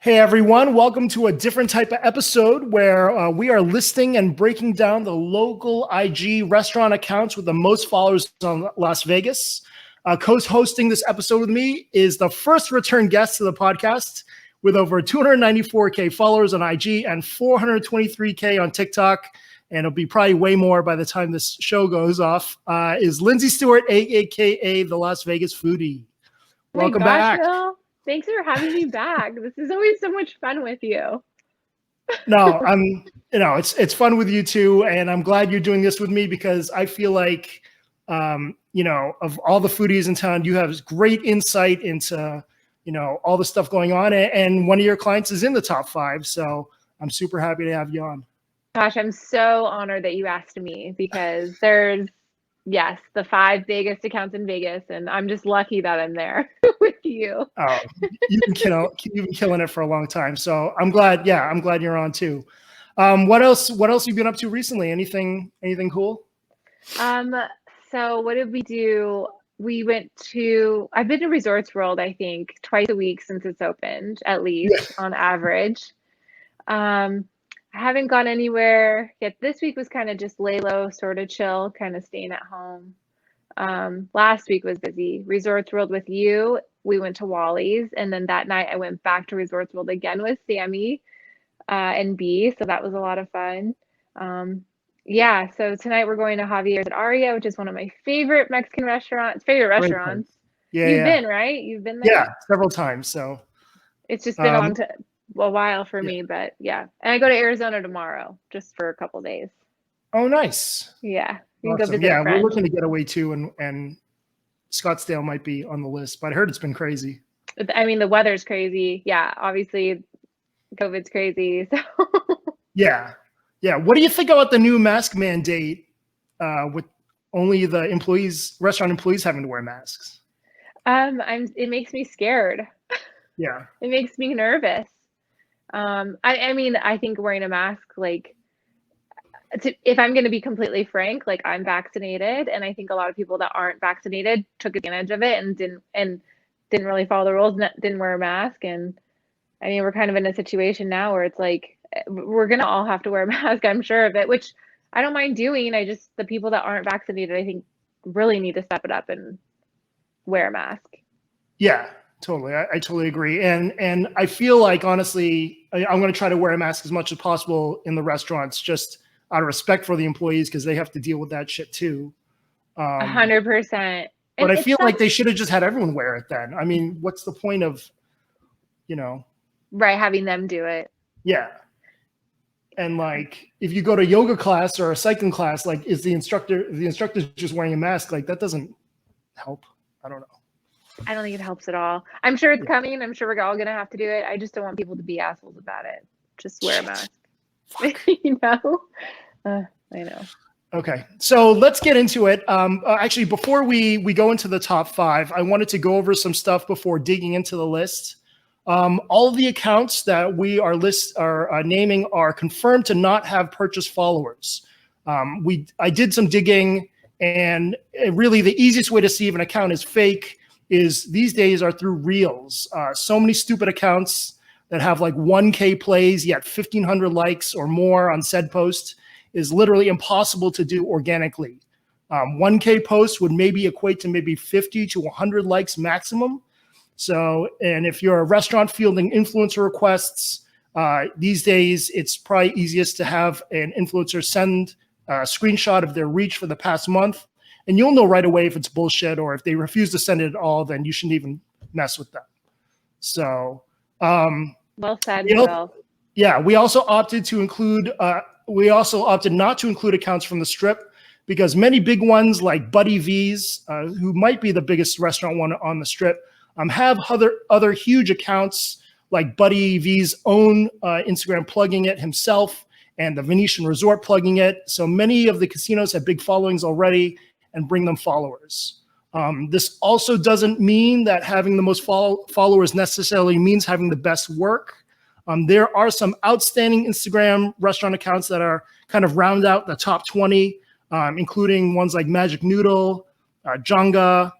Hey everyone, welcome to a different type of episode where we are listing and breaking down the local IG restaurant accounts with the most followers on Las Vegas. Co-hosting this episode with me is the first return guest to the podcast with over 294K followers on IG and 423K on TikTok, and it'll be probably way more by the time this show goes off, is Lindsay Stewart, aka the Las Vegas Foodie. Welcome back. Phil. Thanks for having me back. This is always so much fun with you. No, it's fun with you too, and I'm glad you're doing this with me because I feel like, of all the foodies in town, you have great insight into, all the stuff going on, and one of your clients is in the top 5, so I'm super happy to have you on. Gosh, I'm so honored that you asked me because there's, the 5 biggest accounts in Vegas, and I'm just lucky that I'm there with you. Oh, you've been killing it for a long time, so I'm glad you're on too. What else have you been up to recently? Anything cool? So what did we do? I've been to Resorts World, I think, twice a week since it's opened, at least on average. I haven't gone anywhere yet. This week was kind of just lay low, sort of chill, kind of staying at home. Last week was busy. Resorts World with you. We went to Wally's, and then that night I went back to Resorts World again with Sammy and B. So that was a lot of fun. So tonight we're going to Javier's at Aria, which is one of my favorite Mexican restaurants. Yeah, You've been, right? You've been there? Yeah, several times. So it's just been a while for me, but yeah. And I go to Arizona tomorrow just for a couple days. Oh, nice. Yeah. Awesome. We're looking to get away too, and Scottsdale might be on the list, but I heard it's been crazy. I mean, the weather's crazy. Yeah, obviously COVID's crazy. So Yeah. What do you think about the new mask mandate with only the restaurant employees having to wear masks? It makes me scared. Yeah. It makes me nervous. I mean, I think wearing a mask, if I'm going to be completely frank, I'm vaccinated, and I think a lot of people that aren't vaccinated took advantage of it and didn't really follow the rules, and didn't wear a mask. And I mean, we're kind of in a situation now where it's we're going to all have to wear a mask, I'm sure of it, which I don't mind doing. The people that aren't vaccinated, I think, really need to step it up and wear a mask. Yeah. Totally. I totally agree. And I feel like, honestly, I'm going to try to wear a mask as much as possible in the restaurants, just out of respect for the employees, because they have to deal with that shit too. 100%. But I feel like they should have just had everyone wear it then. I mean, what's the point of, Right, having them do it. Yeah. And if you go to yoga class or a cycling class, is the instructor just wearing a mask? That doesn't help. I don't know. I don't think it helps at all. I'm sure it's coming. I'm sure we're all going to have to do it. I just don't want people to be assholes about it. Just wear a mask. I know. Okay. So let's get into it. Actually, before we go into the top 5, I wanted to go over some stuff before digging into the list. All of the accounts that we are naming are confirmed to not have purchase followers. I did some digging, and really the easiest way to see if an account is fake is these days are through Reels. So many stupid accounts that have 1K plays, yet 1,500 likes or more on said post is literally impossible to do organically. 1K posts would maybe equate to maybe 50 to 100 likes maximum. So, and if you're a restaurant fielding influencer requests, these days it's probably easiest to have an influencer send a screenshot of their reach for the past month, and you'll know right away if it's bullshit, or if they refuse to send it at all, then you shouldn't even mess with them. So, well said, Will. Yeah, we also opted not to include accounts from the Strip because many big ones like Buddy V's, who might be the biggest restaurant one on the Strip, have other huge accounts like Buddy V's own Instagram plugging it himself, and the Venetian Resort plugging it. So many of the casinos have big followings already and bring them followers. This also doesn't mean that having the most followers necessarily means having the best work. There are some outstanding Instagram restaurant accounts that are kind of round out the top 20, including ones like Magic Noodle, Jonga,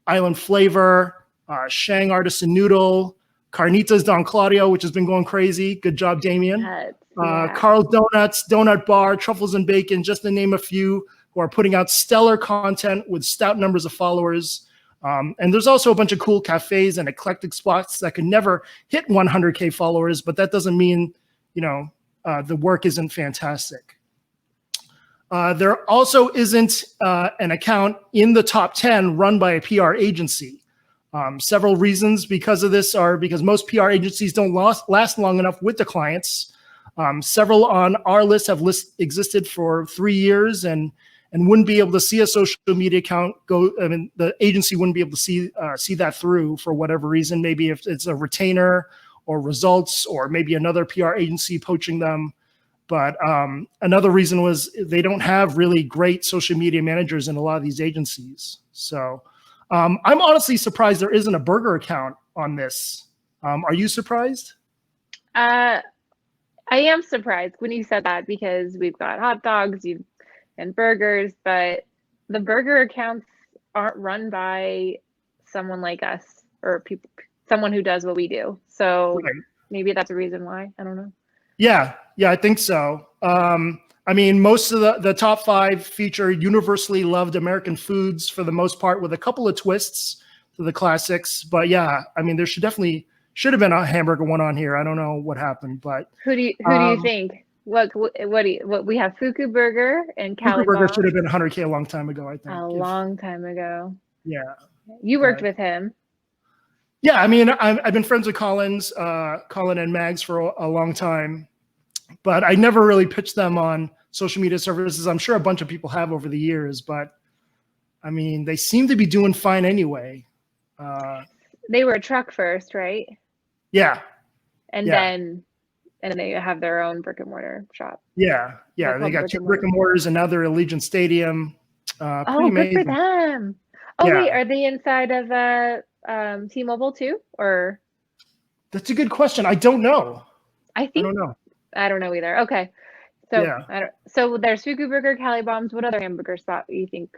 Island Flavor, Shang Artisan Noodle, Carnitas Don Claudio, which has been going crazy. Good job, Damien. Yes, yeah. Carl's Donuts, Donut Bar, Truffles and Bacon, just to name a few, who are putting out stellar content with stout numbers of followers. And there's also a bunch of cool cafes and eclectic spots that could never hit 100K followers, but that doesn't mean, the work isn't fantastic. There also isn't an account in the top 10 run by a PR agency. Several reasons because of this are because most PR agencies don't last long enough with the clients. Several on our list have existed for 3 years and wouldn't be able to see a social media account go. I mean, the agency wouldn't be able to see that through for whatever reason. Maybe if it's a retainer or results, or maybe another PR agency poaching them. But another reason was they don't have really great social media managers in a lot of these agencies. So I'm honestly surprised there isn't a burger account on this. Are you surprised? I am surprised when you said that, because we've got hot dogs and burgers, but the burger accounts aren't run by someone like us or someone who does what we do. So right. Maybe that's a reason why. I don't know. Yeah, I think so. I mean, most of the top 5 feature universally loved American foods for the most part, with a couple of twists to the classics. But yeah, I mean, there should have been a hamburger one on here. I don't know what happened, but who do you think? What we have Fuku Burger and Cali Fuku Burger should have been 100K a long time ago, I think. Long time ago. Yeah. You worked with him. Yeah, I mean, I've been friends with Colin and Mags for a long time, but I never really pitched them on social media services. I'm sure a bunch of people have over the years, but I mean, they seem to be doing fine anyway. They were a truck first, right? Yeah. And then they have their own brick and mortar shop. Yeah. They got 2 brick and mortars and now they're at Allegiant Stadium. Good for them. Oh, yeah. Wait, are they inside of T-Mobile too, or? That's a good question. I don't know. I don't know either. Okay, so so there's Fuku Burger, Cali Bombs. What other hamburger spot do you think?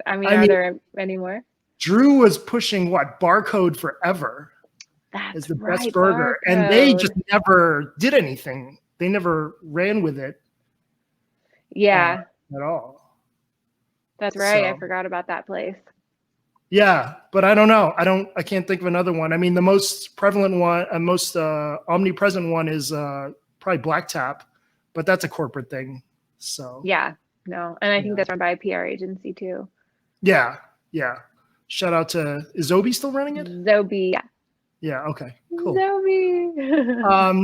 I mean, are there any more? Drew was pushing Barcode forever as the best burger, and they just never did anything. They never ran with it. Yeah, at all. That's right. I forgot about that place. Yeah, but I don't know. I can't think of another one. I mean, the most prevalent one, most omnipresent one is probably Black Tap, but that's a corporate thing. So yeah, no, and I think that's run by a PR agency too. Yeah. Shout out to, is Zobi still running it? Zobi, yeah. Yeah. Okay. Cool. Zobi.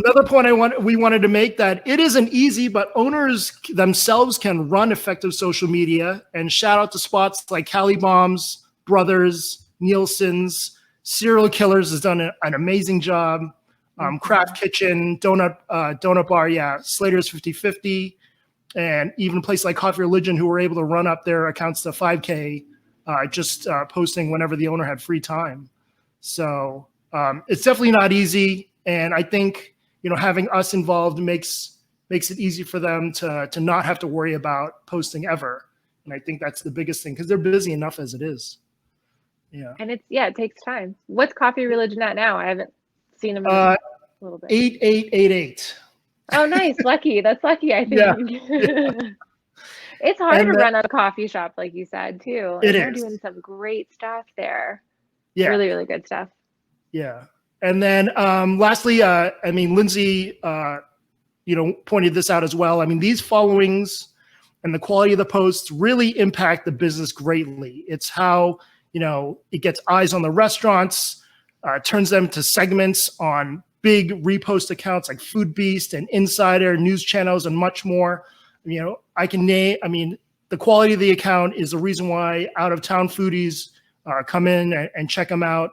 Another point we wanted to make, that it isn't easy, but owners themselves can run effective social media. And shout out to spots like Cali Bombs, Brothers, Nielsen's, Serial Killers has done an amazing job. Craft Kitchen, Donut Bar, Slater's 50/50, and even a place like Coffee Religion, who were able to run up their accounts to 5K, just posting whenever the owner had free time. So it's definitely not easy, and I think having us involved makes it easy for them to not have to worry about posting ever. And I think that's the biggest thing, because they're busy enough as it is. Yeah. And it takes time. What's Coffee Religion at now? I haven't seen them in a little bit. 8888. Oh, nice. Lucky. That's lucky, I think. Yeah. It's hard to run a coffee shop, like you said, too. And they're doing some great stuff there. Yeah. Really, really good stuff. Yeah. And then lastly, I mean, Lindsay, pointed this out as well. I mean, these followings and the quality of the posts really impact the business greatly. It's how it gets eyes on the restaurants, turns them to segments on big repost accounts like Food Beast and Insider, news channels, and much more. I can name, the quality of the account is the reason why out-of-town foodies come in and check them out.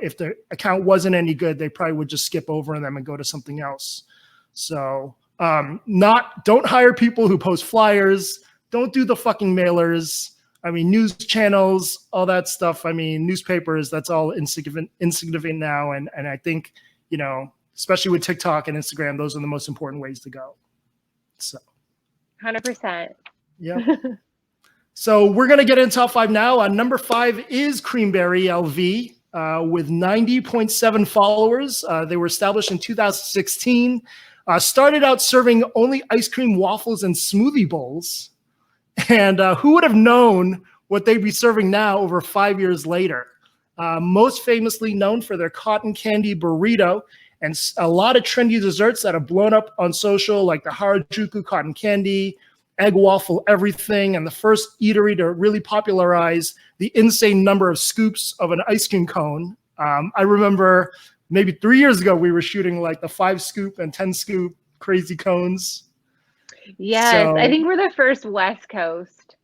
If the account wasn't any good, they probably would just skip over them and go to something else. So don't hire people who post flyers. Don't do the fucking mailers. News channels, all that stuff. Newspapers, that's all insignificant now. And I think, especially with TikTok and Instagram, those are the most important ways to go. So 100%. Yeah. So we're going to get into top 5 now. Number 5 is Creamberry LV. with 90.7 followers. They were established in 2016. Started out serving only ice cream, waffles, and smoothie bowls. And who would have known what they'd be serving now over 5 years later? Most famously known for their cotton candy burrito and a lot of trendy desserts that have blown up on social, like the Harajuku cotton candy, egg waffle everything, and the first eatery to really popularize the insane number of scoops of an ice cream cone. I remember maybe 3 years ago, we were shooting like the 5 scoop and 10 scoop crazy cones. Yes, So, I think we're the first West Coast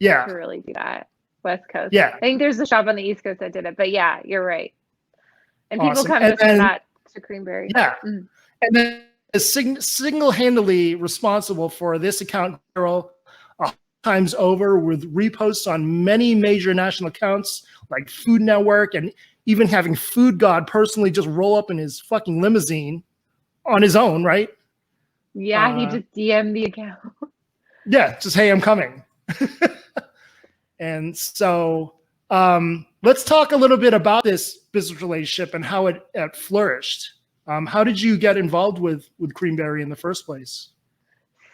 yeah, to really do that. West Coast. yeah, I think there's a shop on the East Coast that did it, but yeah, you're right. And people awesome. come And just for then, that to Creamberry. yeah, and then is single-handedly responsible for this account girl times over with reposts on many major national accounts like Food Network, and even having Food God personally just roll up in his fucking limousine on his own, right? Yeah, he just DM'd the account. Yeah, just, hey, I'm coming. And so let's talk a little bit about this business relationship and how it flourished. How did you get involved with Creamberry in the first place?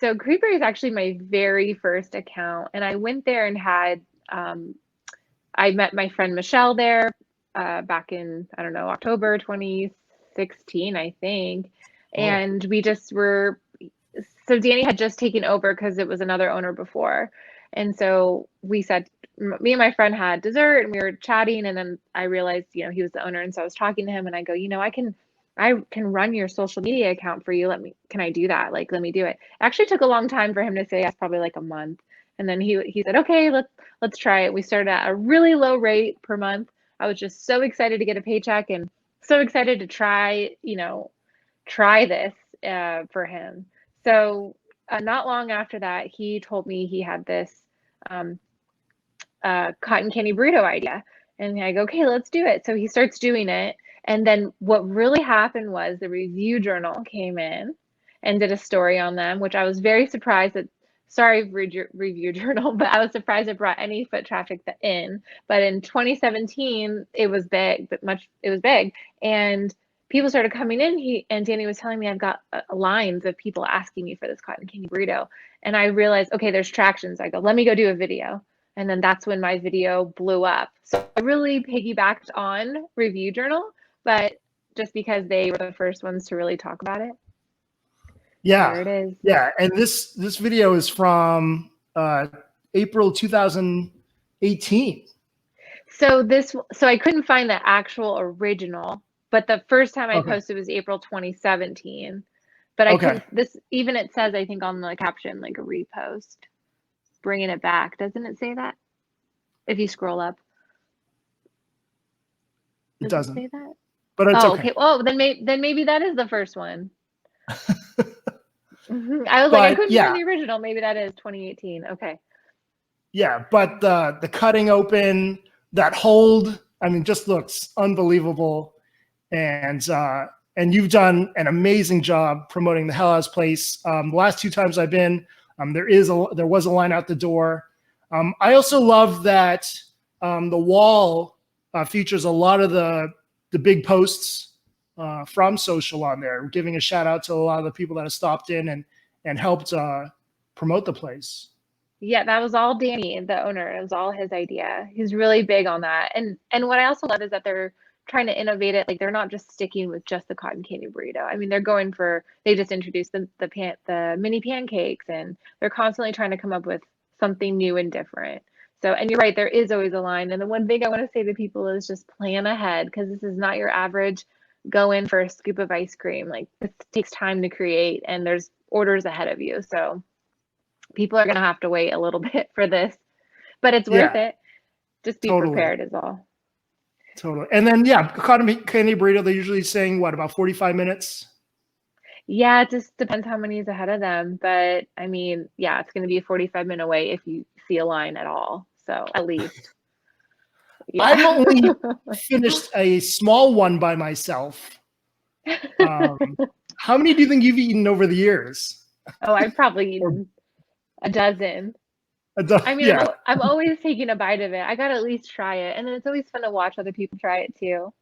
So Creamberry is actually my very first account, and I went there and had I met my friend Michelle there back in, I don't know, October 2016, I think. And we just were, so Danny had just taken over because it was another owner before. And so we said, me and my friend had dessert and we were chatting, and then I realized, he was the owner. And so I was talking to him and I go, I can run your social media account for you. Can I do that? Like, let me do it. It actually took a long time for him to say yes, probably like a month. And then he said, okay, let's try it. We started at a really low rate per month. I was just so excited to get a paycheck and so excited to try this for him. So not long after that, he told me he had this cotton candy burrito idea. And I go, okay, let's do it. So he starts doing it. And then what really happened was the Review Journal came in and did a story on them, which I was very surprised that, sorry, Review Journal, but I was surprised it brought any foot traffic in. But in 2017, it was big, it was big. And people started coming in. And Danny was telling me, I've got lines of people asking me for this cotton candy burrito. And I realized, okay, there's tractions. I go, let me go do a video. And then that's when my video blew up. So I really piggybacked on Review Journal, but just because they were the first ones to really talk about it. Yeah, there it is. Yeah, and this video is from April 2018. So I couldn't find the actual original, but the first time I posted was April 2017. But I couldn't. Even it says, I think on the caption, like a repost, bringing it back. Doesn't it say that? If you scroll up, It doesn't say that. But it's okay. Oh, then maybe that is the first one. I was like, I couldn't find the original. Maybe that is 2018. Okay. Yeah, but the cutting open, that hold, I mean, just looks unbelievable. And you've done an amazing job promoting the Hell House place. The last 2 times I've been, there was a line out the door. I also love that the wall features a lot of the big posts from social on there, giving a shout out to a lot of the people that have stopped in and helped promote the place. Yeah, that was all Danny, the owner. It was all his idea. He's really big on that. And what I also love is that they're trying to innovate it. Like, they're not just sticking with just the cotton candy burrito. I mean, they just introduced the mini pancakes, and they're constantly trying to come up with something new and different. So, and you're right, there is always a line. And the one thing I want to say to people is just plan ahead, because this is not your average go in for a scoop of ice cream. Like, this takes time to create, and there's orders ahead of you. So people are going to have to wait a little bit for this, but it's worth it. Just be prepared is all. Totally. And then, cotton candy burrito, they're usually saying, what, about 45 minutes? Yeah, it just depends how many is ahead of them. But I mean, yeah, it's going to be a 45-minute wait if you see a line at all. So at least. Yeah. I've only finished a small one by myself. How many do you think you've eaten over the years? Oh, I've probably eaten a dozen. I mean, Yeah. I'm always taking a bite of it. I gotta at least try it, and then it's always fun to watch other people try it too.